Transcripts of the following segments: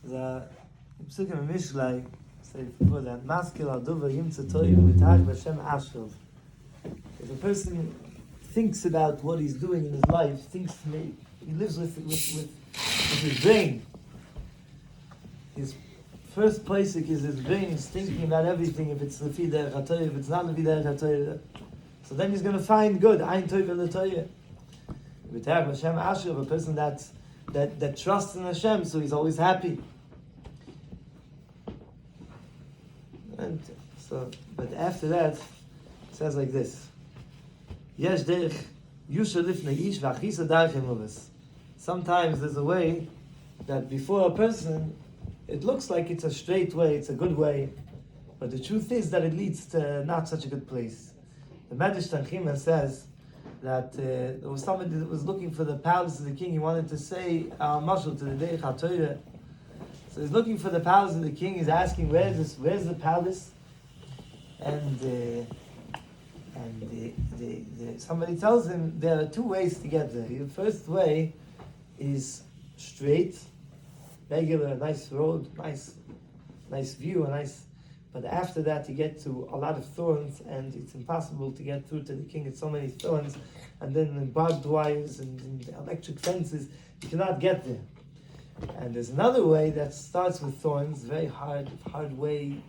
The Psukim in Mishlei say before that Maskil Aduva Yimtza Toiv V'Tach B'Shem Ashov. If a person thinks about what he's doing in his life, he lives with his brain. His first place is his brain is thinking about everything. If it's Lefi Derech HaTorah, if it's not Lefi Derech HaTorah, so then he's going to find good. Ein Tov L'Torah. V'Tach B'Shem Ashov, a person that trusts in Hashem, so he's always happy. And so, but after that, it says like this: Yesh derech yusha lifnei ish v'achisa darech emuvis. Sometimes there's a way that before a person, it looks like it's a straight way, it's a good way, but the truth is that it leads to not such a good place. The Medrash Tanchima says that there was somebody that was looking for the palace of the king. He wanted to say mashal to the Derech HaTorah. So he's looking for the palace of the king. He's asking, where's the palace? And somebody tells him there are two ways to get there. The first way is straight, regular, nice road, nice view, but after that you get to a lot of thorns, and it's impossible to get through to the king. It's so many thorns, and then the barbed wires and electric fences. You cannot get there. And there's another way that starts with thorns, very hard way,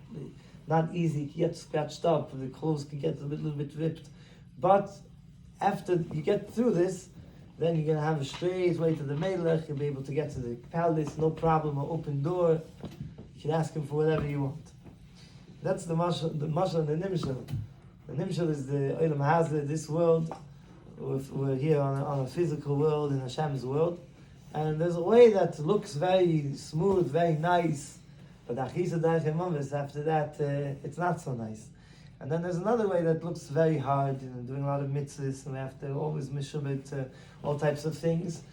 not easy. You get scratched up, the clothes can get a little bit ripped. But after you get through this, then you're going to have a straight way to the Melech. You'll be able to get to the palace, no problem, an open door. You can ask him for whatever you want. That's the mashal and the nimshal. The nimshal is the Olam Hazeh, this world. We're here on a physical world, in Hashem's world. And there's a way that looks very smooth, very nice, but after that, it's not so nice. And then there's another way that looks very hard, doing a lot of mitzvahs, and we have to always mishubit all types of things,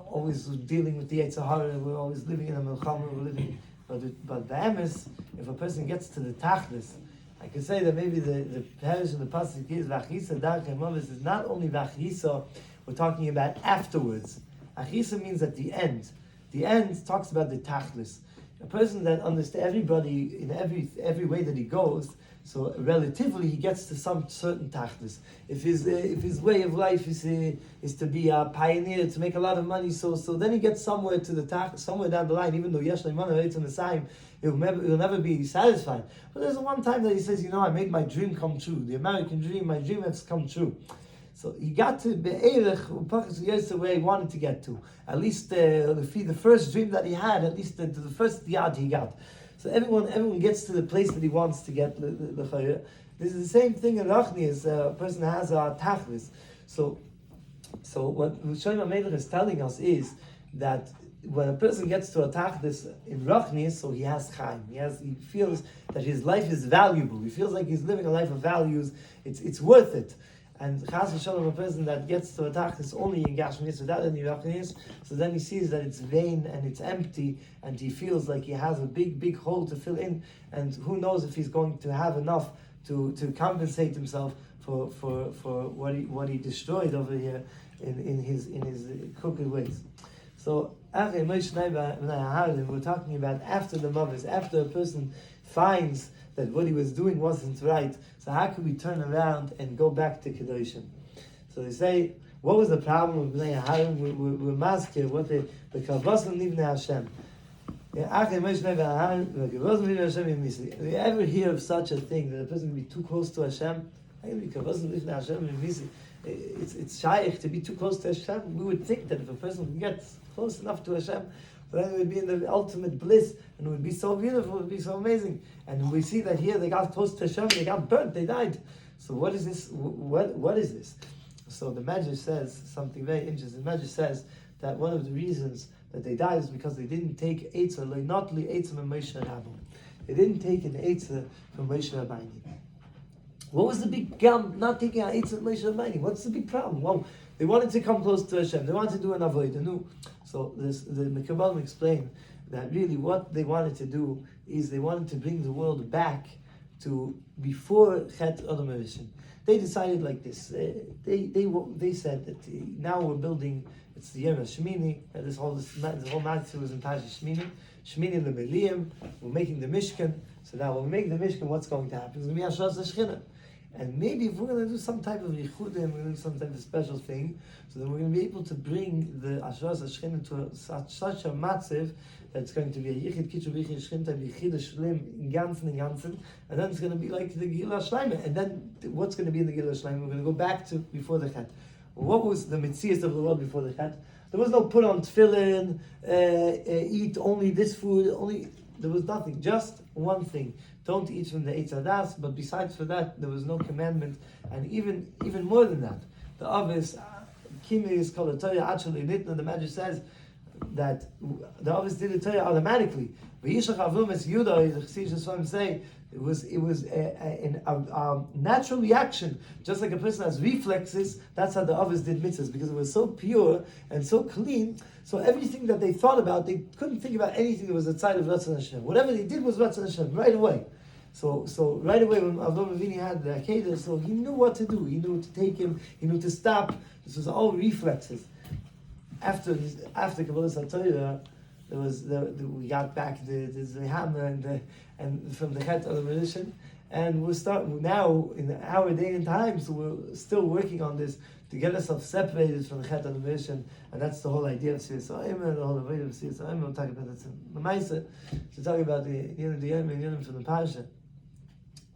always dealing with the Yetzer Hara. We're always living in a milchama, but the emes, if a person gets to the tachlis, I can say that maybe the parish in the pasuk is v'achisa darkei mavis is not only v'achisa, we're talking about afterwards. Achisa means at the end. The end talks about the tachlis. A person that understands everybody in every way that he goes, so relatively he gets to some certain tachlis. If his way of life is to be a pioneer, to make a lot of money, so then he gets somewhere to the tachlis, somewhere down the line. Even though yesh leimana reitzon esayim, he'll never be satisfied. But there's one time that he says, I made my dream come true. The American dream, my dream has come true. So he got to Be'erech, where he wanted to get to. At least the first dream that he had, at least the first yad he got. So everyone gets to the place that he wants to get. This is the same thing in Rachnis. A person has a tachlis. So what Shlomo Melech is telling us is that when a person gets to a tachlis in Rachnis, so he has chaim. He feels that his life is valuable. He feels like he's living a life of values. It's worth it. And Chas v'Shalom, a person that gets to a tachlis only in Gashmis without any Rachnis, so then he sees that it's vain and it's empty, and he feels like he has a big hole to fill in, and who knows if he's going to have enough to compensate himself for what he destroyed over here in his crooked ways. So we're talking about after the mothers, after a person finds that what he was doing wasn't right. So how can we turn around and go back to Kedoshim? So they say, what was the problem with Bnei Aharon? We're maskir, what the Kavosim Nivnei Hashem. Do you ever hear of such a thing, that a person can be too close to Hashem? It's shaykh to be too close to Hashem. We would think that if a person gets close enough to Hashem, then it would be in the ultimate bliss, and it would be so beautiful, it would be so amazing. And we see that here they got close to Hashem, they got burnt, they died. So what is this? What is this? So the Medrash says something very interesting. The Medrash says that one of the reasons that they died is because they didn't take Eitzah, not li Eitzah from Moshe Rabbeinu. They didn't take an Eitzah from Moshe Rabbeinu. What was the big gam not taking an Eitzah from Moshe Rabbeinu? What's the big problem? Well, they wanted to come close to Hashem. They wanted to do an avodah. So the Mekabalim explain that really what they wanted to do is they wanted to bring the world back to before Chet Adam Rishon. They decided like this. They said that now we're building It's the Yom HaShemini. This whole matzah was in Parshas Shemini. Shemini leMeliyim. We're making the Mishkan. So now when we make the Mishkan, what's going to happen? It's going to be Hashras HaShechina. And maybe if we're going to do some type of yichudim, we're going to do some type of special thing, so then we're going to be able to bring the Hashras HaShechina to such a matziv that it's going to be a yichid kitchu b'yichid shechina, yichid shlim in ganzen, and then it's going to be like the Gila Shleima. And then what's going to be in the Gila Shleima? We're going to go back to before the Chet. What was the mitzias of the world before the Chet? There was no put on tefillin, eat only this food, there was nothing, just one thing. Don't eat from the Eitz Hadas, but besides for that, there was no commandment, and even more than that, the obvious Kimi is called a Torah Acharei Nitna. The Madrash says that the obvious did the Torah automatically. V'yishach avum es Yudah, the Chassidus say it was a natural reaction, just like a person has reflexes. That's how the obvious did mitzvahs, because it was so pure and so clean. So everything that they thought about, they couldn't think about anything that was outside of Ratzon Hashem. Whatever they did was Ratzon Hashem right away. So right away when Avram Avinu had the Akedah, so he knew what to do. He knew to take him. He knew to stop. This was all reflexes. After Kabbalas HaTorah, we got back the hammer and from the Chet of the Rishon, and we're starting now in our day and time. So we're still working on this to get ourselves separated from the Chet of the Rishon, and that's the whole idea of Siyas Ha'omer, the whole idea of Siyas Ha'omer. We'll talk about that in the Monsey. To talk about the Yom and from the Parshas.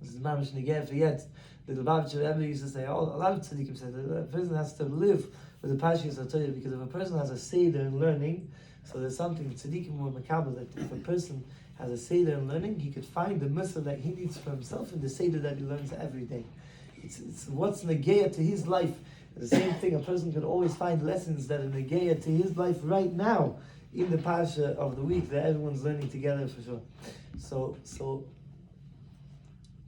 This is mamish negeh for yet. The Rebbe used to say, a lot of tzaddikim said that a person has to live with the Parshas of Torah, because if a person has a seder in learning, so there's something tzaddikim were makabel, that if a person has a seder in learning, he could find the mussar that he needs for himself in the seder that he learns every day. It's what's negeh to his life. The same thing, a person could always find lessons that are negeh to his life right now in the parsha of the week that everyone's learning together for sure. So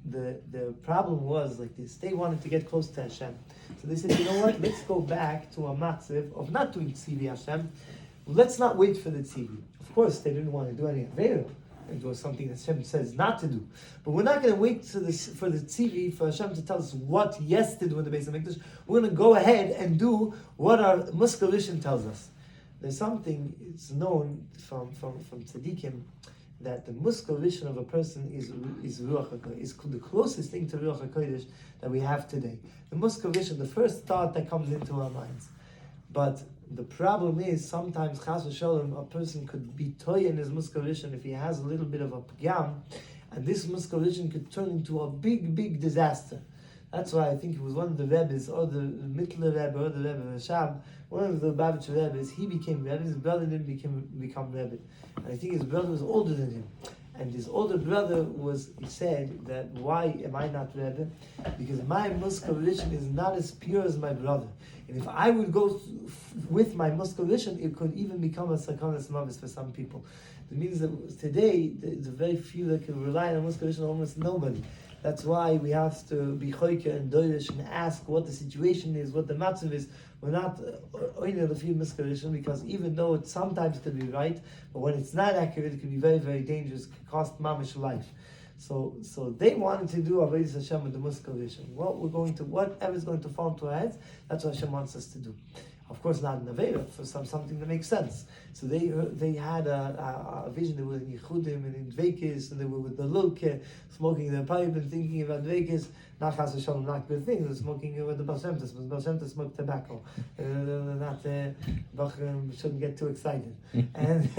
the problem was like this. They wanted to get close to Hashem. So they said, you know what? Let's go back to a matziv of not doing tzivi Hashem. Let's not wait for the tzivi. Of course, they didn't want to do any avera. It was something that Hashem says not to do. But we're not going to wait for the tzivi for Hashem to tell us what yes to do in the Beis HaMikdash. We're going to go ahead and do what our Muskalishim tells us. There's something, it's known from tzaddikim, that the muskal vision of a person is Ruach HaKodesh, is the closest thing to Ruach HaKodesh that we have today. The muskal vision, the first thought that comes into our minds. But the problem is, sometimes chas v'sholem, a person could be toy in his muskal vision if he has a little bit of a pgam, and this muskal vision could turn into a big disaster. That's why I think it was one of the Rebbes, or the Mittler Rebbe, or the Rebbe Rashab, one of the Babich Rebbes, he became Rebbe, his brother didn't become Rebbe. And I think his brother was older than him. And his older brother he said that, why am I not Rebbe? Because my muskal vision is not as pure as my brother. And if I would go with my muskal vision, it could even become a sakonas mavis for some people. It means that today, there's very few that can rely on muskal vision, almost nobody. That's why we have to be choike and doirish and ask what the situation is, what the matzav is. We're not only the few miscarriation, because even though it sometimes could be right, but when it's not accurate, it can be very dangerous, could cost mamish life. So they wanted to do Avodas Hashem with the miscarriation. Whatever's going to fall into our heads, that's what Hashem wants us to do. Of course, not in Avera, for something that makes sense. So they had a vision. They were in Yichudim and in Dveikis, and they were with the Lulke, smoking their pipe and thinking about Dveikis. Not chas v'shalom, not good things. They're smoking with the Baal Shem Tov. Baal Shem Tov smoked tobacco. Shouldn't get too excited. and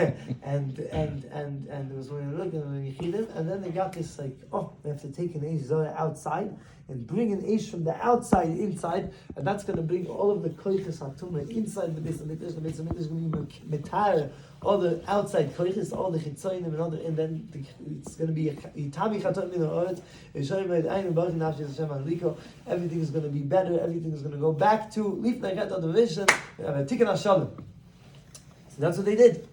there was when they looked and Yichudim, and then they got this like, they have to take an Eish Zohar outside and bring an Eish from the outside inside, and that's going to bring all of the koiches hatumah inside the Beis HaMikdash. The Beis HaMikdash is going to be metar all the outside koiches, all the chitzonim and then it's going to be yitami chatot min ha'oretz, yishoyim ha'edayin b'arich nafshi Hashem aliko. Everything is going to be better. Everything is going to go back to lifnei chet ad vision, tikkun hashalom. So that's what they did.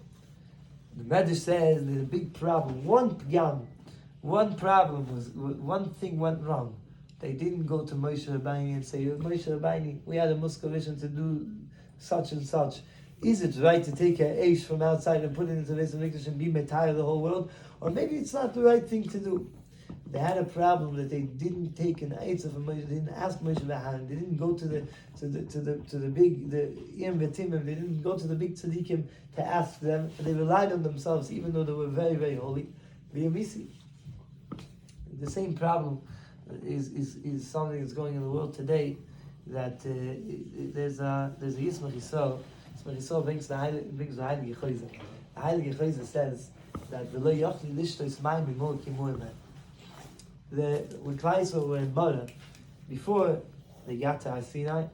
The Medrash says there's a big problem. One problem was, one thing went wrong. They didn't go to Moshe Rabbeinu and say, Moshe Rabbeinu, we had a muskal vision to do such and such. Is it right to take an Eish from outside and put it into the Beis HaMikdash and be metar the whole world? Or maybe it's not the right thing to do. They had a problem that they didn't take an eitzah from Moshe. They didn't ask Moshe Vahan. They didn't go to the big Iyam V'Timim. They didn't go to the big tzaddikim to ask them. And they relied on themselves, even though they were very, very holy. The same problem is something that's going in the world today. That there's a Yismach Yisrael. Yismach Yisrael brings the Heilige Chayzer. The Heilige Chayzer says that the Lo Yochli Lishtos Mayim B'Mol Kimurim. When Klal Yisrael were in Bara, before they got to Har Sinai,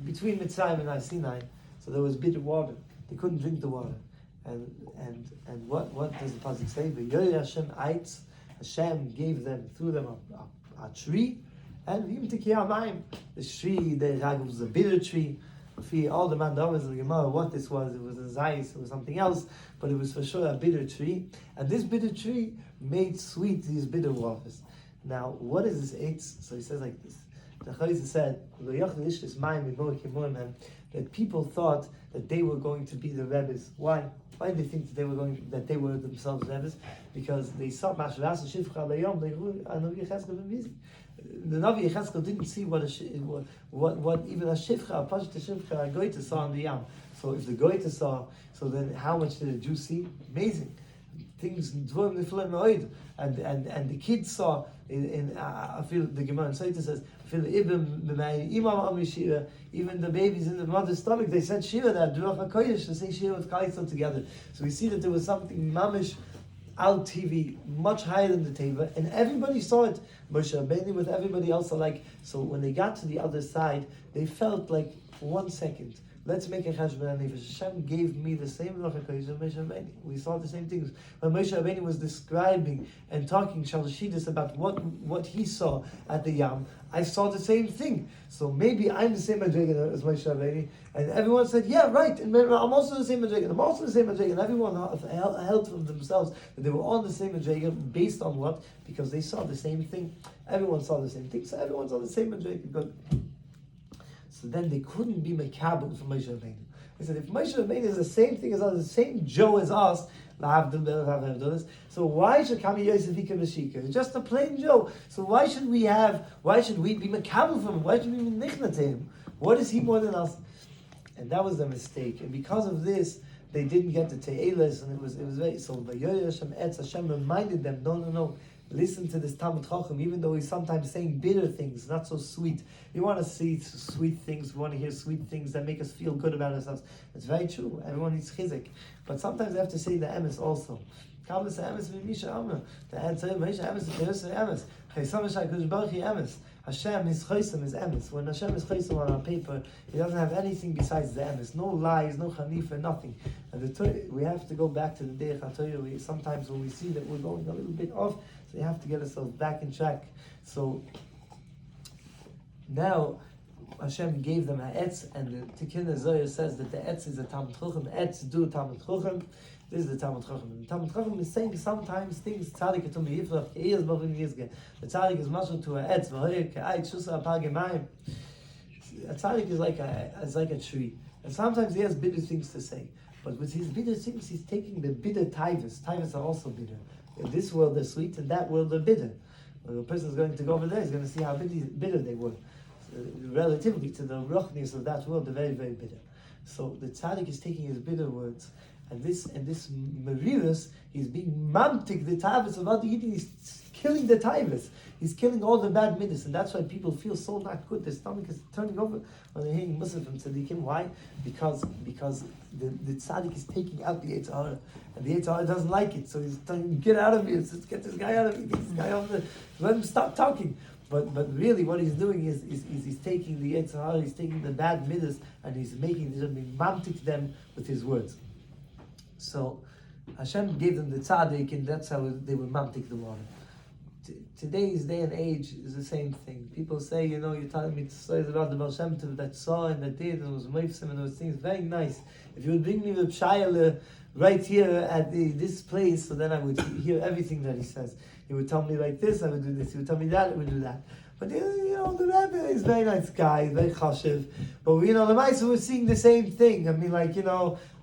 between Mitzrayim and Har Sinai, so there was bitter water. They couldn't drink the water. And what does the pasuk say? V'yoyer Hashem eitz. Hashem gave them, threw them a tree, and v'im tikiyah mayim. The tree, it was a bitter tree. All the mandamas of the Gemara, what this was, it was a zayis, it was something else, but it was for sure a bitter tree. And this bitter tree made sweet these bitter waters. Now, what is this eitz? So he says like this. The Chayzer said, that people thought that they were going to be the Rebbes. Why? Why did they think that they were themselves Rebbes? Because they saw the Navi Yecheskel didn't see what even a shifcha, a pashut shifcha, a goita saw on the yam. So if the goita saw, so then how much did the Jew see? Amazing things. And the kids saw I feel the Gemara in Saita says, even the babies in the mother's stomach, they said Shira, that Ruach HaKodesh, to say Shira with Kaitzah together. So we see that there was something mamish out TV, much higher than the Teva, and everybody saw it. Moshe Rabbeinu with everybody else alike. So when they got to the other side, they felt like 1 second. Let's make a cheshbon nefesh. Hashem gave me the same Ruach HaKodesh of Moshe Rabbeinu. We saw the same things. When Moshe Rabbeinu was describing and talking Shalashidus about what he saw at the Yam, I saw the same thing. So maybe I'm the same Madrigan as Moshe Rabbeinu. And everyone said, yeah, right. And I'm also the same Madrigan. I'm also the same Madrigan. And everyone held from themselves that they were all the same Madrigan based on what? Because they saw the same thing. Everyone saw the same thing. So everyone saw the same Madrigan. Good. So then they couldn't be mekabel from Moshe Rabbeinu. They said, if Moshe Rabbeinu is the same thing as us, the same Joe as us, so why should Kami Yosef Ika Meshika? It's just a plain Joe. So why should we be mekabel from him? Why should we be nichna to him? What is he more than us? And that was the mistake. And because of this, they didn't get the Te'eles, and it was very, so Hashem reminded them, no. Listen to this Talmud Chacham, even though he's sometimes saying bitter things, not so sweet. We want to see sweet things, we want to hear sweet things that make us feel good about ourselves. It's very true. Everyone needs chizik. But sometimes they have to say the emes also. The answer is emes, emes. Hashem is chaysim is emes. When Hashem is chaysim on our paper, he doesn't have anything besides the emes. No lies, no chanifa, nothing. And we have to go back to the day of Torah. Sometimes when we see that we're going a little bit off, so you have to get ourselves back in track. So now Hashem gave them a etz, and the Tikkun Zohar says that the etz is a Talmud Chacham. Etz do Talmud Chacham. This is the Talmud Chacham. The Talmud Chacham is saying sometimes things. Tzadik etum yifrach ke'ez b'vim yizge. The tzadik is mashal to a etz. V'hoyer ke'ayit shusa apar gemayim. A tzadik is like a tree, and sometimes he has bitter things to say. But with his bitter things, he's taking the bitter taivas. Taivas are also bitter. In this world they're sweet, in that world they're bitter. When the person is going to go over there, he's going to see how bitter they were. So, relatively to the ruchnis of that world, they're very, very bitter. So the tzaddik is taking his bitter words, and this merirus, he's being mamtik the taivas of other yidden. He's killing the taivas. He's killing all the bad midas, and that's why people feel so not good. Their stomach is turning over when they're hearing Muslim from tzaddikim. Why? Because the tzaddik is taking out the Yetzer Hara, and the Yetzer Hara doesn't like it. So he's telling, get out of here. Let's get this guy out of here. Get this guy off there. Let him stop talking. But really, what he's doing is he's taking the Yetzer Hara, he's taking the bad midas, and he's being mamtik them with his words. So Hashem gave them the tzaddik, and that's how they were mamtik the water. Today's day and age is the same thing. People say, you're telling me stories about the Baal Shem Tov that saw and that did, and was moifsim and those things. Very nice. If you would bring me the Pshayel right here at this place, so then I would hear everything that he says. He would tell me like this, I would do this. He would tell me that, I would do that. But the Rebbe is a very nice guy, very chashiv. But the Monsey we're seeing the same thing. I mean, I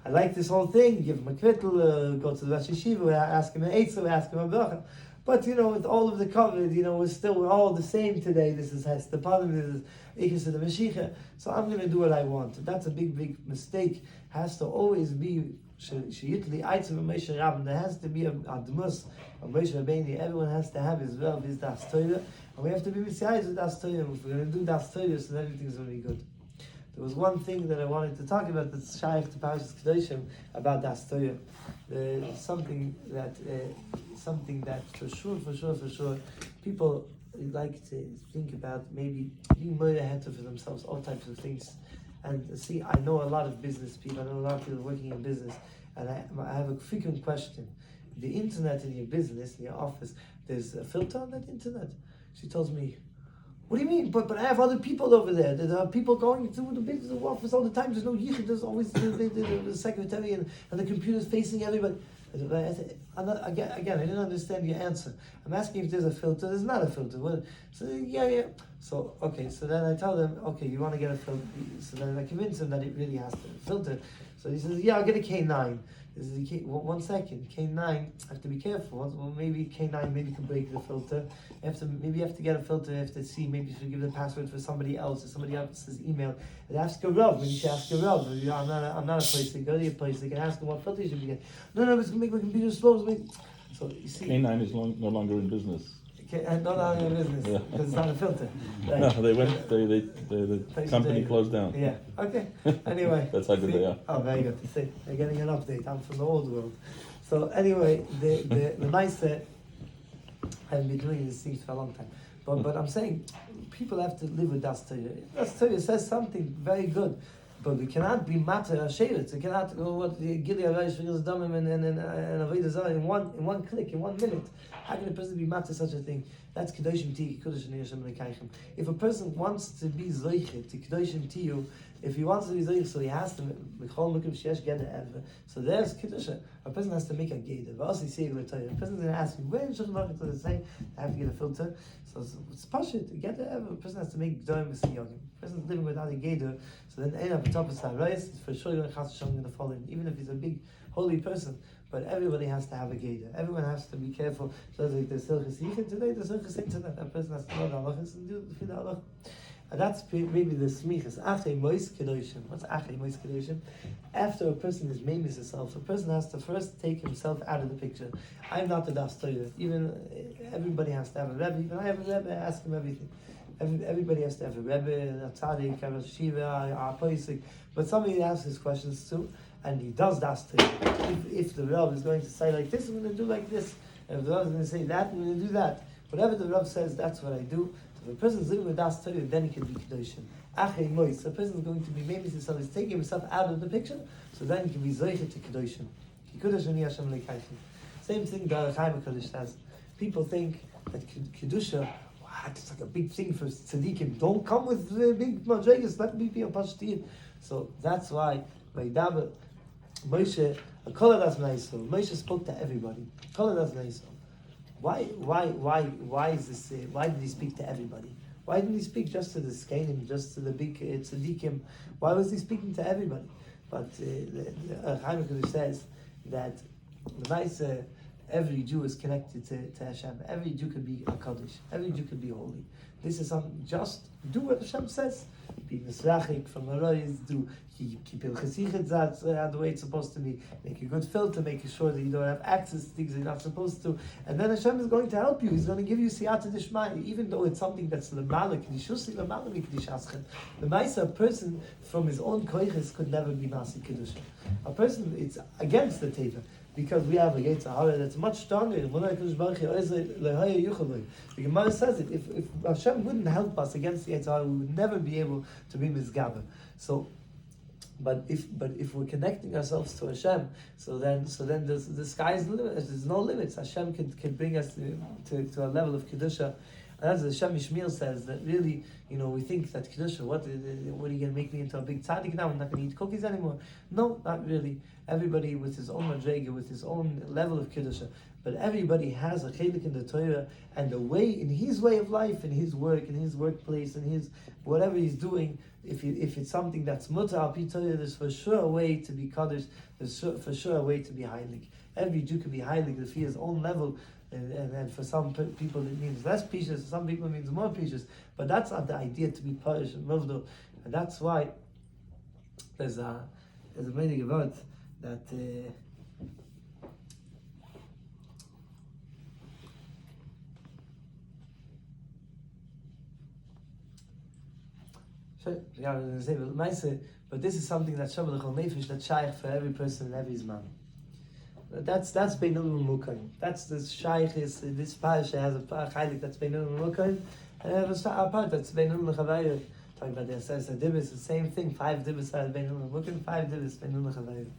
like this whole thing. Give him a kvittel, go to the Rosh Yeshiva, we ask him an eitzah, we ask him a bracha. But with all of the covered, we're all the same today. This is the problem is the Mashiach. So I'm going to do what I want. That's a big mistake. Has to always be sheyitli aitzim Moshe Rabbeinu. There has to be a admus of Moshe Rabbeinu. Everyone has to have his his das Torah, and we have to be besides with das Torah. If we're going to do das Torah, so everything's going to be good. There was one thing that I wanted to talk about that's shaykh to Parshas Kedoshim about das Torah. Something that for sure, people like to think about maybe being more ahead for themselves, all types of things. And see, I know a lot of business people. I know a lot of people working in business, and I have a frequent question. The internet in your business, in your office, there's a filter on that internet. She tells me, what do you mean? But I have other people over there. There are people going to the business office all the time. There's no yichud. There's always the secretary and the computer's facing everybody. Again, I didn't understand your answer. I'm asking if there's a filter. There's not a filter. Well, so yeah. So okay. So then I tell them, okay, you want to get a filter. So then I convince him that it really has to filter. So he says, yeah, I'll get a K9. This is a 1 second. K9. I have to be careful. Well, maybe K9 can break the filter. Maybe you have to get a filter. You have to see. Maybe you should give the password for somebody else or somebody else's email. And ask a Rav. When you should ask a Rav. I'm not a place. Go to your place. They can ask them what filter you should be getting. No, it's going to make my computer slow. So you see. K9 is no longer in business. No longer in business because it's not a filter. Right. No, they went. The company closed down. Yeah. Okay. Anyway. That's how good they are. Oh, very good. See, they're getting an update. I'm from the old world. So anyway, the Monsey, I've been doing these things for a long time. But I'm saying people have to live with das Torah. Das Torah says something very good. But we cannot be matter Hashem. We cannot go what the Gili Araysh Vigil's Damim and Avodah Zarah in one click, in 1 minute. How can a person be matter such a thing? That's Kedoshim Ti, Kedoshim Hashem Lekaychem. If a person wants to be Zoichet to Kedoshim Tiyu, if he wants to be Zoichet, so he has to so there's Kedusha. A person has to make a geder. A person's going to ask me, where should I say I have to get a filter? So it's pashut to get a person has to make Gdoim V'Siyogim. A person's living without a geder, so then Ein HaPetop V'Sarayis, for sure you're going to follow him, even if he's a big holy person. But everybody has to have a geder. Everyone has to be careful. So like there's self-reliance today, there's self-reliance today. A person has to know the halachas and do the halachas. And that's maybe the smichas. Acharei Mose Kedoshim. What's Acharei Mose Kedoshim? After a person is made himself, a person has to first take himself out of the picture. I'm not the das Torah. Even everybody has to have a Rebbe. Even I have a Rebbe. I ask him everything. Everybody has to have a Rebbe, a Acharei, a Shiva, a Poisik. But somebody asks his questions too, and he does das Torah. If the Rebbe is going to say like this, I'm going to do like this. And if the Rebbe is going to say that, I'm going to do that. Whatever the Rebbe says, that's what I do. If a person is living with das Torah, then he can be Kedoshim. Acharei Mose, a person is going to be maybe himself, is taking himself out of the picture, so then he can be Zoichet to Kedoshim. Kedoshim Hashem Lekaychem. Same thing the Acharei Kodesh says. People think that Kedusha, it's like a big thing for tzaddikim. Don't come with the big madrigas. Let me be a pashtir. So that's why by David, Moshe, Moshe spoke to everybody. Why is this? Why did he speak to everybody? Why didn't he speak just to the Skanim, just to the big tzaddikim? Why was he speaking to everybody? But the Acharei Kodesh says that the every Jew is connected to Hashem. Every Jew could be a Kaddish. Every Jew could be holy. This is something, just do what Hashem says. Be Misrachik from Aroyes, do keep your chesichet the way it's supposed to be. Make a good filter, making sure that you don't have access to things that you're not supposed to. And then Hashem is going to help you. He's going to give you siyata dishmai, even though it's something that's lemala kedishusi, lemala mikdishaschen. The Maisa, person from his own koiches could never be nasi kedusha. A person, it's against the teva. Because we have a Acharei that's much stronger. The Gemara says it. If Hashem wouldn't help us against the Acharei, we would never be able to be mizgaber. So, but if we're connecting ourselves to Hashem, so then the sky's the limit. There's no limits. Hashem can bring us to a level of kedusha. And as Hashem Yishmael says, that really, we think that kedusha. What are you going to make me into a big tzaddik now? I'm not going to eat cookies anymore. No, not really. Everybody with his own madrega, with his own level of kedusha. But everybody has a chelik in the Torah, and the way, in his way of life, in his work, in his workplace, in his whatever he's doing, if it's something that's mutar al pi Torah, there's for sure a way to be kaddish. There's for sure a way to be heilig. Every Jew can be highly if he his own level. And for some people it means less precious, for some people it means more precious. But that's not the idea to be Parish and Muvdal. And that's why there's a meaning about that but this is something that's Shabbat L'chol Nefesh, that's shaykh for every person and every Zman. That's Beinun L'Mukaim. That's the shaykh is this Parshas has a chaylik that's Beinun L'Mukaim, and I have a part that's Beinun L'Chavayir. Talking about the says the divis, the same thing. 5 divis are Beinun L'Mukaim, 5 divis Beinun L'Chavayir.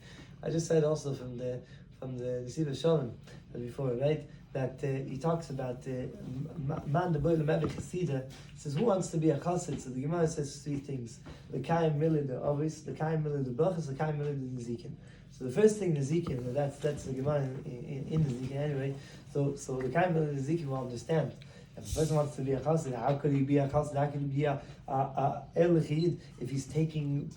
I just said also from the Yeshiva Shalom before, right? That he talks about man the boy the Mevakshei says who wants to be a chassid. So the Gemara says 3 things: the kaim milid the obvious, the kaim milid the brachas, the kaim milid the nezikin. So the first thing nezikin, that's the Gemara in nezikin anyway. So the kaim milid the nezikin will understand. If a person wants to be a chassid, how could he be a chassid? How could he be a elchid if he's taking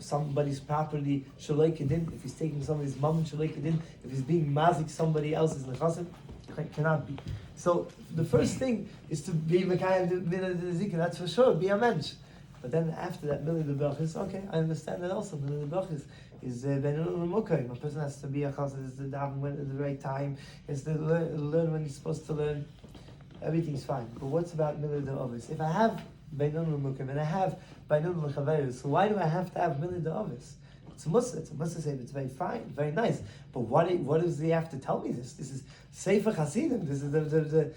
somebody's property shaloi kedin? If he's taking somebody's mom shaloi kedin? If he's being mazik somebody else's nechassid? Cannot be. So the first thing is to be Mekayim Nezikin, that's for sure, be a mensch. But then after that, Mili the Brachis, okay, I understand that also. Mili the Brachis is Beinun L'Mukaim. A person has to be a chassid, is to daven when at the right time, is to learn when he's supposed to learn. Everything's fine. But what's about Mili the Ovis? If I have Beinun L'Mukaim and I have Beinun L'Chavayir, so why do I have to have Mili the Ovis? It's a Monsey say it's very fine, very nice. But what does he have to tell me this? This is Sefer Hasidim. This is the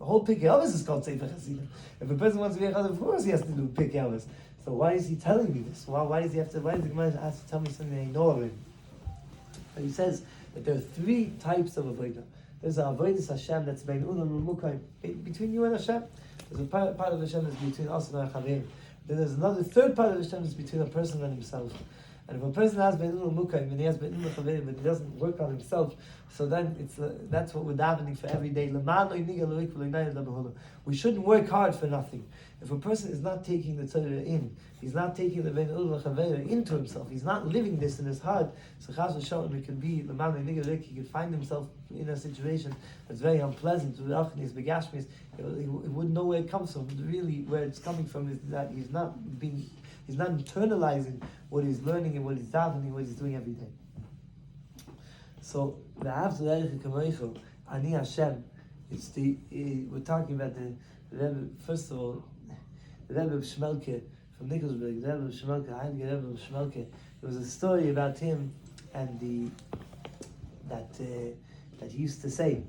whole Pirkei Avos is called Sefer Hasidim. If a person wants to be a chassid, of course he has to do Pirkei Avos. So why is he telling me this? Why does he have to? Why does the Gemara have to tell me something I know already? But he says that there are 3 types of avodah. There's a avodas Hashem that's Beinun L'Mukaim, between you and Hashem. There's a part of Hashem that's between us and our Acharei. Then there's another 3rd part of Hashem is between a person and himself. And if a person has Beinun L'Mukaim and he has Beinun L'Chavayim, but he doesn't work on himself, so then that's what we're davening for every day. We shouldn't work hard for nothing. If a person is not taking the Torah in, he's not taking the Beinun L'Chavayim into himself, he's not living this in his heart, so Chas v'Shalom, it could be, he could find himself in a situation that's very unpleasant, he wouldn't know where it comes from. Really, where it's coming from is that he's not internalizing what he's learning and what he's davening, what he's doing every day. So the Ani Hashem, it's we're talking about the Rebbe. First of all, the Rebbe of Shmelke from Nikolsburg, the Rebbe of Shmelke, Heilige Rebbe of Shmelke. There was a story about him and that he used to say.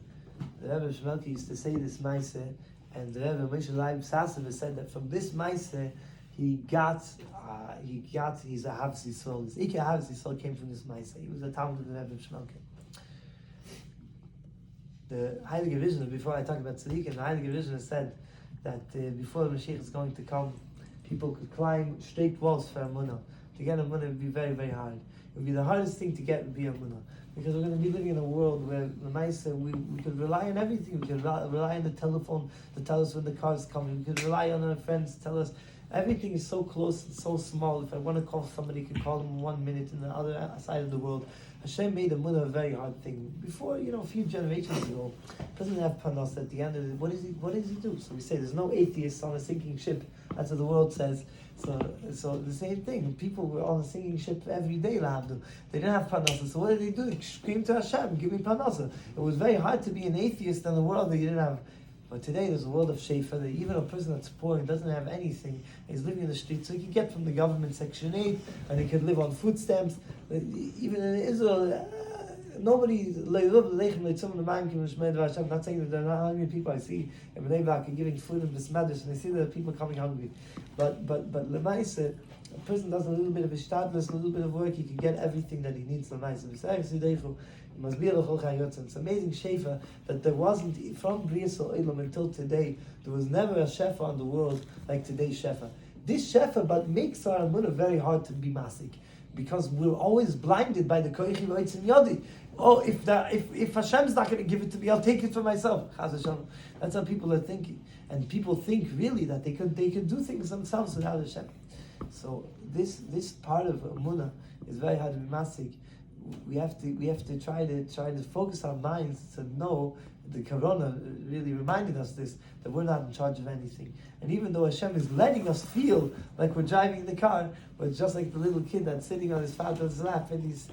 The Rebbe of Shmelke used to say this Ma'aseh, and the Rebbe Moshe Leib Sassover said that from this Ma'aseh he got his Ahavas Yisrael. His Ikar Ahavas Yisrael came from this Ma'aseh. He was a Talmud of the Rebbe of Shmelke. The Heilige Vision, before I talk about Tzaddik, the Heilige Vision has said that before the Mashiach is going to come, people could climb straight walls for Amunah. To get Amunah would be very, very hard. It would be the hardest thing to get would be Amunah. Because we're going to be living in a world where we could rely on everything. We could rely on the telephone to tell us when the car is coming. We could rely on our friends to tell us. Everything is so close and so small. If I want to call somebody, I can call them 1 minute in the other side of the world. Hashem made Amunah a very hard thing. Before, a few generations ago, doesn't have panos at the end of it. What does he do? So we say there's no atheists on a sinking ship. That's what the world says. So the same thing. People were on a sinking ship every day. They didn't have panos. So what did they do? They screamed to Hashem, give me panos. It was very hard to be an atheist in the world that you didn't have. But today there's a world of shefa that even a person that's poor and doesn't have anything is living in the streets, so he can get from the government Section 8 and he can live on food stamps. Even in Israel, nobody, I'm not saying that there are not hungry people. I see in Mevakshei giving food in this matters and I see that there are people coming hungry. But Lemaisa, a person does a little bit of ishtadlus, a little bit of work, he can get everything that he needs. Lemaisa. It must be it's amazing shefa that there wasn't from Brias Olam until today. There was never a shefa on the world like today's shefa. This shefa, but makes our amunah very hard to be masik because we're always blinded by the koichi v'oitzim yadi. Oh, if Hashem's not going to give it to me, I'll take it for myself. That's how people are thinking, and people think really that they could do things themselves without Hashem. So this part of amunah is very hard to be masik. we have to try to focus our minds to know the Corona really reminded us this, that we're not in charge of anything. And even though Hashem is letting us feel like we're driving the car, but just like the little kid that's sitting on his father's lap and he's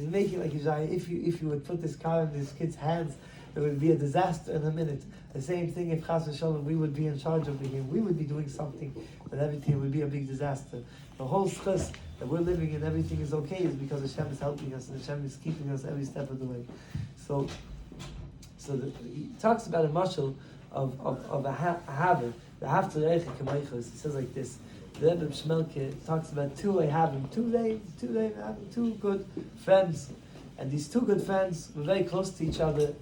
making like he's driving. If you would put this car in this kid's hands, it would be a disaster in a minute. The same thing if Chas v'Shalom we would be in charge over here, we would be doing something, but everything would be a big disaster. The whole stress that we're living in, everything is okay, is because Hashem is helping us and Hashem is keeping us every step of the way. So he talks about a mashal of a haver, the Acharei He says like this. The Rebbe Shmelke talks about two good friends, and these two good friends were very close to each other,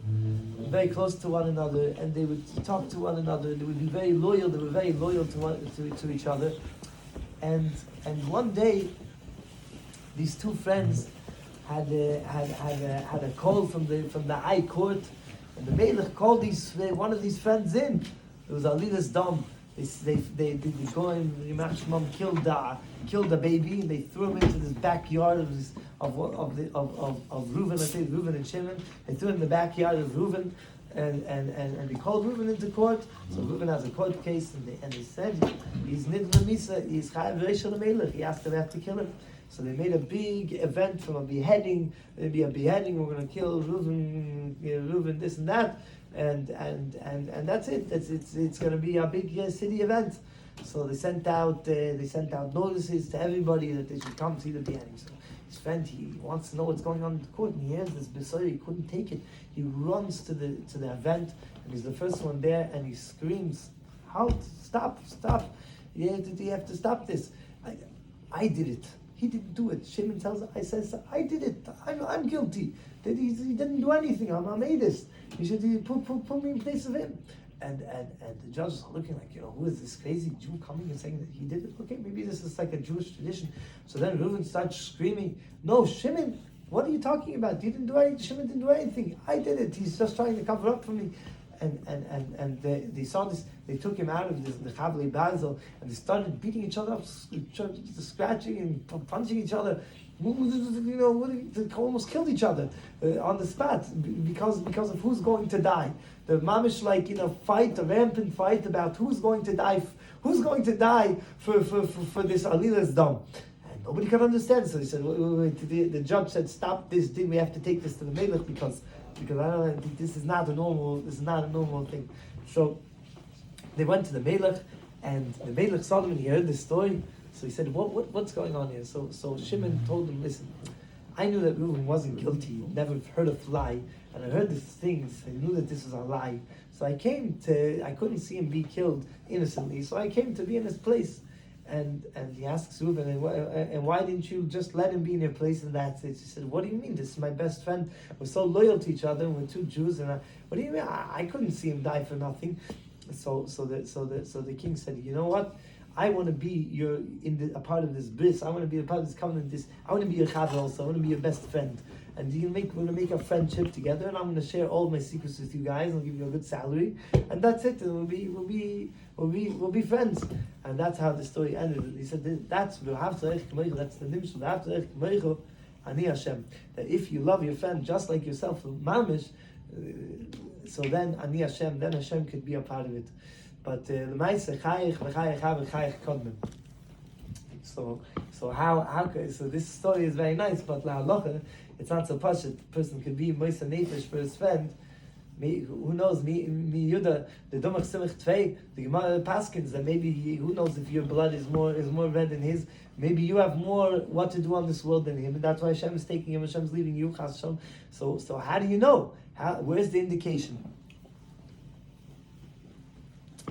very close to one another, and they would talk to one another. They would be very loyal. They were very loyal to each other, and one day, these two friends had a call from the high court, and the Melech called one of these friends in. It was Alilas Dom. They go and killed the baby, and they threw him into this backyard of Reuven. I say Reuven and Shimon. They threw him in the backyard of Reuven, and they called Reuven into court. So Reuven has a court case, and they said he's nidin lemisa, he's chayav reishel melech. He asked them to kill him. So they made a big event from a beheading. There'd be a beheading. We're going to kill Reuven, this and that. And that's it. It's going to be a big city event. So they sent out notices to everybody that they should come see the beheading. So his friend, he wants to know what's going on in the court, and he hears this beside, he couldn't take it. He runs to the event, and he's the first one there, and he screams, "Halt! Stop! You have to stop this! I did it. He didn't do it." Shimon tells him, I did it. I'm guilty. He didn't do anything. I'm a this. You should put me in place of him. And the judges are looking like, who is this crazy Jew coming and saying that he did it? Okay, maybe this is like a Jewish tradition. So then Reuven starts screaming, "No, Shimon, what are you talking about? Shimon didn't do anything. I did it. He's just trying to cover up for me." And they saw this. They took him out of the Chavlei Basil, and they started beating each other up, scratching and punching each other. They almost killed each other on the spot because of who's going to die. The mamish fight, a rampant fight about who's going to die for this alilas dam. And nobody could understand. So he said, wait. The judge said, "Stop this thing. We have to take this to the melech because I don't think this is not a normal thing." So they went to the melech, and the melech saw them, and he heard this story. So he said, what's going on here? So Shimon told him, "Listen, I knew that Reuven wasn't guilty, never heard a fly, and I heard these things, I knew that this was a lie. So I couldn't see him be killed innocently, so I came to be in his place." And he asks Reuven, and why didn't you just let him be in your place? And that's it. He said, "What do you mean? This is my best friend. We're so loyal to each other, and we're two Jews. And what do you mean? I couldn't see him die for nothing." So the king said, "You know what? I want to be a part of this bris. I want to be a part of this covenant. I want to be your chaver also. I want to be your best friend. And we're going to make a friendship together. And I'm going to share all of my secrets with you guys. I'll give you a good salary. And that's it. And we'll be friends." And that's how the story ended. He said, "That's the nimshul ani Hashem. That if you love your friend just like yourself, mamish, so then ani Hashem, then Hashem could be a part of it. But l'maaseh chayich v'chayich hav v'chayich kodmim." So this story is very nice, but la'alocha, it's not so pashut. The person could be moisa nefesh for his friend. Who knows? Mi Yuda, the Domach Simach Tvei, the Gemara Paskins, that maybe who knows if your blood is more red than his. Maybe you have more what to do on this world than him, and that's why Hashem is taking him. Hashem is leaving you. Hashem. So how do you know? Where's the indication?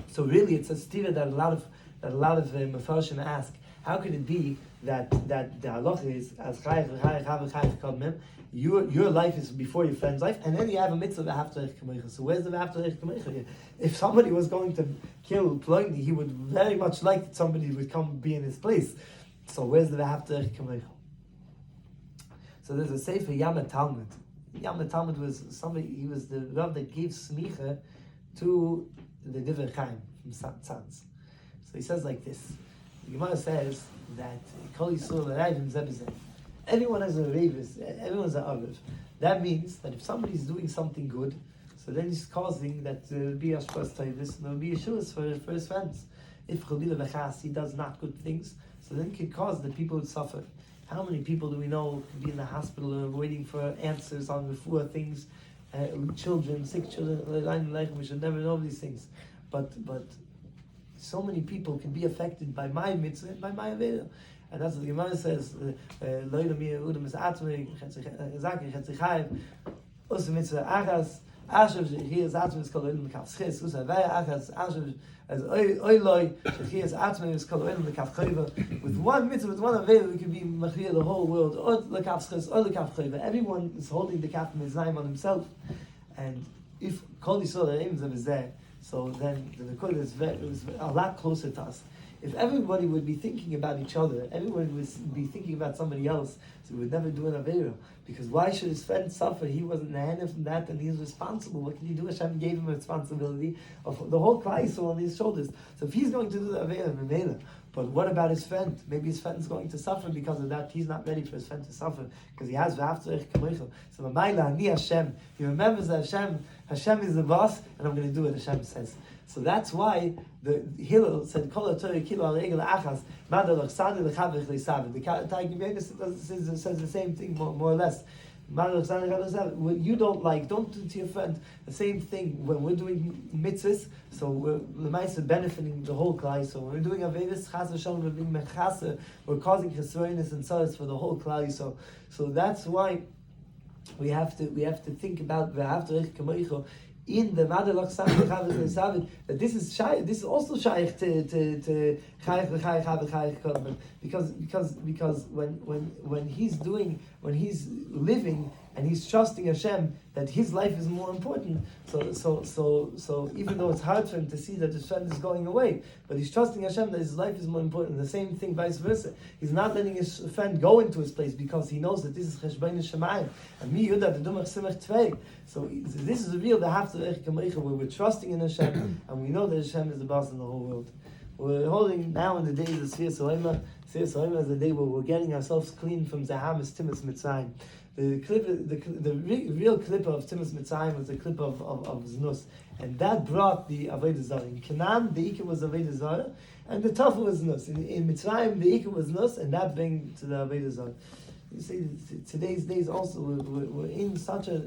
So really, it's a stira that a lot of Mefarshim ask. How could it be that the halacha is as chayich kadmim? Your life is before your friend's life, and then you have a mitzvah v'haftarech kamecha. So where's the v'haftarech kamecha? If somebody was going to kill Ploini, he would very much like that somebody would come be in his place. So where's the v'haftarech kamecha? So there's a sefer Yama Talmud. Yama Talmud was somebody. He was the Rav that gave smicha to the Divrei Chaim from Tzanz. So he says like this. The Gemara says that Kol Yisrael Arayvim Zeh B'zeh. Everyone has a ravis, everyone's an Arif. That means that if somebody's doing something good, so then he's causing that there will be Ashpas Tavis, and there will be Yeshuas for his friends. If Chalila V'chas, he does not good things, so then it can cause that people would suffer. How many people do we know can be in the hospital or waiting for answers on refuah things, children, sick children, we should never know these things. But so many people can be affected by my mitzvah and by my aveda. And that's what the Gemara says, Loida mi udam is atme, Zaki, Chetzichayv, Usa mitzvah achas, Ashav, Shechias atme is kol oilam l'kaf schis, Usa vaya achas, Ashav, as oiloi, Shechias atme is kol oilam l'kaf chayva. With one mitzvah, with one aveda, we can be machriya the whole world, or l'kaf schis, or l'kaf chayva. Everyone is holding the kaf mizrayim on himself. And if Kol Yisrael Re'im is there, so then the Nekud is a lot closer to us. If everybody would be thinking about each other, everybody would be thinking about somebody else, so we would never do an Aveira. Because why should his friend suffer? He wasn't the hand from that, and he's responsible. What can he do? Hashem gave him a responsibility of the whole Klal on his shoulders. So if he's going to do the Aveira, but what about his friend? Maybe his friend is going to suffer because of that. He's not ready for his friend to suffer because he has v'afterich kamoichel. So Ma'ila Ani Hashem. He remembers that Hashem is the boss, and I'm going to do what Hashem says. So that's why the Hillel said, "Kol Torah kilo al regel achas, madalach sadi lechavich leisav." The Targum says the same thing more or less. What you don't like, don't do to your friend the same thing when we're doing mitzvahs. So we're l'maisa benefiting the whole klal. So when we're doing avedis, chas v'shalom, we're being mechase, we're causing chesroinus and sorrows for the whole klal. So that's why we have to think about v'afterich kamoicho in the Madalach Savit that this is also shaykh to chayich v'chayich because when he's living and he's trusting Hashem that his life is more important. So even though it's hard for him to see that his friend is going away, but he's trusting Hashem that his life is more important. The same thing vice versa. He's not letting his friend go into his place because he knows that this is Cheshbein Shemayim. And mi yuda the dumach simach tvei. So this is the real the haftarech kamoicha where we're trusting in Hashem and we know that Hashem is the boss in the whole world. We're holding now in the days of Sfir Sohema. Sfir Sohema is the day where we're getting ourselves clean from Zahamas Timus Mitzrayim. The real clip of Timus Mitzrayim was the clip of Znus, and that brought the Avodah Zarah. In Canaan, the Ikar was Avodah Zarah, and the Tafel was Znus. In Mitzrayim, the Ikar was Znus, and that bring to the Avodah Zarah. You see, today's days also we're in such a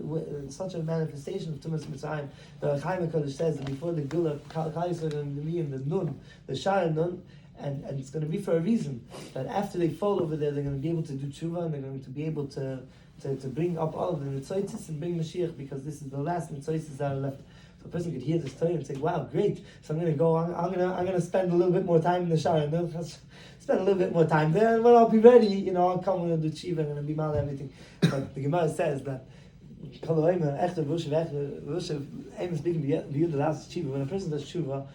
manifestation of Timus Mitzrayim. The Acharei Kodesh says that before the Gula, Klal Yisrael are going to be in the Nun, the Shara Nun. And it's going to be for a reason that after they fall over there, they're going to be able to do tshuva and they're going to be able to bring up all of the nitzoitzis and bring Mashiach because this is the last nitzoitzis that are left. So a person could hear this Torah and say, "Wow, great! So I'm going to go. I'm going to spend a little bit more time in the Shara. Spend a little bit more time there, and when I'll be ready, I'll come and do tshuva and I'm going to be mal everything." But the Gemara says that when a person does tshuva.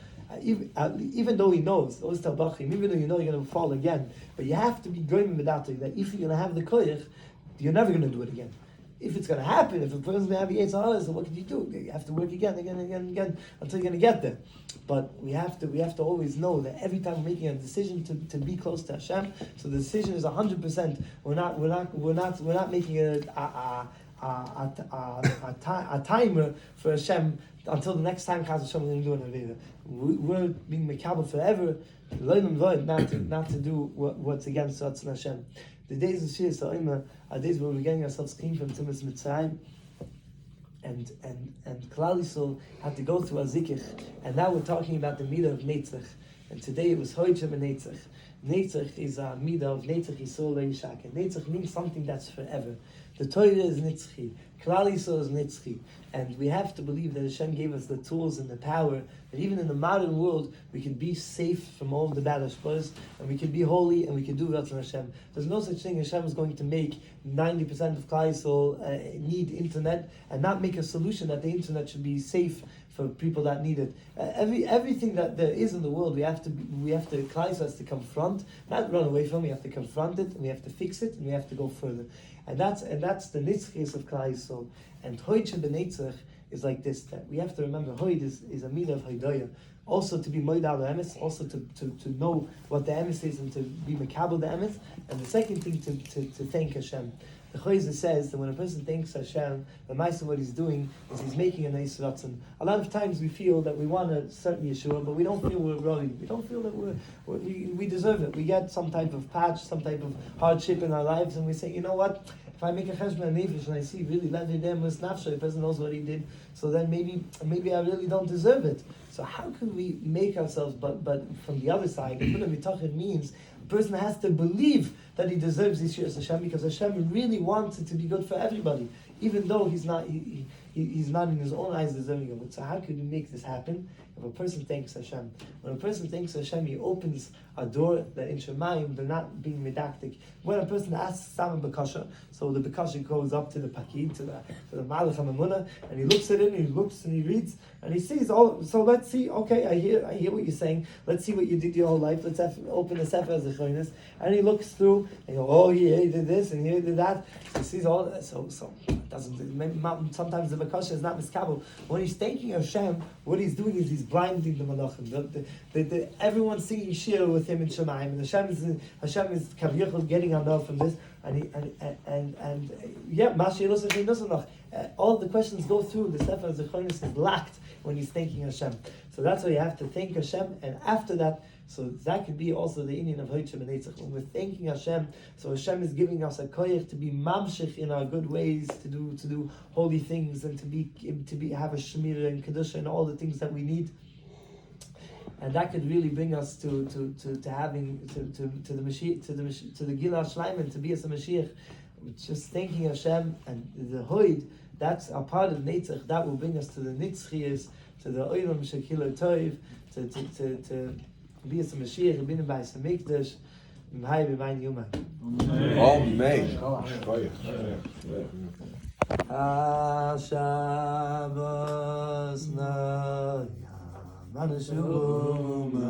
Even though he knows, even though you know you're going to fall again, but you have to be going with that if you're going to have the koyach, you're never going to do it again. If it's going to happen, if a person's going to have the Yitzhak, so what can you do? You have to work again until you're going to get there. But we have to always know that every time we're making a decision to be close to Hashem, so the decision is 100%. We're not making a timer for Hashem until the next time Chaz Hashem we're going to do an Aveda. We're being mekabel forever, not to do what's against Ratzon Hashem. The days of Shir Sa'ima are days where we're getting ourselves clean from Timus Mitzrayim, and Klal Yisrael had to go through a zikich, and now we're talking about the midah of Netzach, and today it was Hoichem and Netzach. Netzach is a midah of Netzach Yisrael Leishak, and Netzach means something that's forever. The Torah is Nitzchi, Klal Yisrael is Nitzchi, and we have to believe that Hashem gave us the tools and the power that even in the modern world we can be safe from all of the bad hashpos, and we can be holy and we can do Ratzon Hashem. There's no such thing. Hashem is going to make 90% of Klal Yisrael need internet and not make a solution that the internet should be safe for people that need it. Everything that there is in the world, Klal Yisrael has to confront, not run away from. We have to confront it, and we have to fix it, and we have to go further. And that's the nitzchis of Klal Yisrael. And Hoiche b'Netzach is like this, that we have to remember Hoid is a meaning of Hoidaya. Also to be Moid al Emes, also to know what the Emes is and to be Makabel the Emes. And the second thing, to thank Hashem. The Chayzer says that when a person thanks Hashem, the Maisa what he's doing is he's making a nice ratzon. A lot of times we feel that we want a certain Yeshua, but we don't feel we're rolling. We don't feel that we deserve it. We get some type of patch, some type of hardship in our lives, and we say, you know what? If I make a cheshbon nefesh and I see really Levidem was nafshay, the person knows what he did, so then maybe I really don't deserve it. So how can we make ourselves? But from the other side, it means a person has to believe that he deserves Yeshua Hashem, because Hashem really wants it to be good for everybody, even though he's not in his own eyes deserving of it. So how can we make this happen? If a person thanks Hashem, when a person thanks Hashem, he opens a door that in Shemayim they're not being medactic. When a person asks Sam Bekasha, so the Bekasha goes up to the Pakid, to the Malach HaMamunah, and he looks at it, and he looks and he reads, and he sees all. So let's see. Okay, I hear what you're saying. Let's see what you did your whole life. Let's open the Sefer as a Holiness, and he looks through, and he goes, oh, he did this and he did that. So he sees all that. So it doesn't. Maybe sometimes the Bekasha is not miskabel. When he's thanking Hashem, what he's doing is he's blinding the malachim. Everyone's singing shir with him in Shemayim, and Hashem is kaviyachol getting enough from this, all the questions go through. The Sefer of Holiness is locked when he's thanking Hashem. So that's why you have to thank Hashem, and after that, so that could be also the Indian of Hoitchem and Eitzach. When we're thanking Hashem, so Hashem is giving us a koyach to be mamshich in our good ways, to do holy things, and to have a shemira and Kedoshim and all the things that we need. And that could really bring us to having to the Mashiach, to the Gila Shleiman, to be as a Mashiach. Just thanking Hashem and the Hoid, that's a part of Neitzach. That will bring us to the Nitzchias, to the Oilam Shekilo Toiv, to be as a Mashiach, and be in Bais Hamikdash. M'hai b'mayin Yuma. Amen. Shabbos na Manashuma.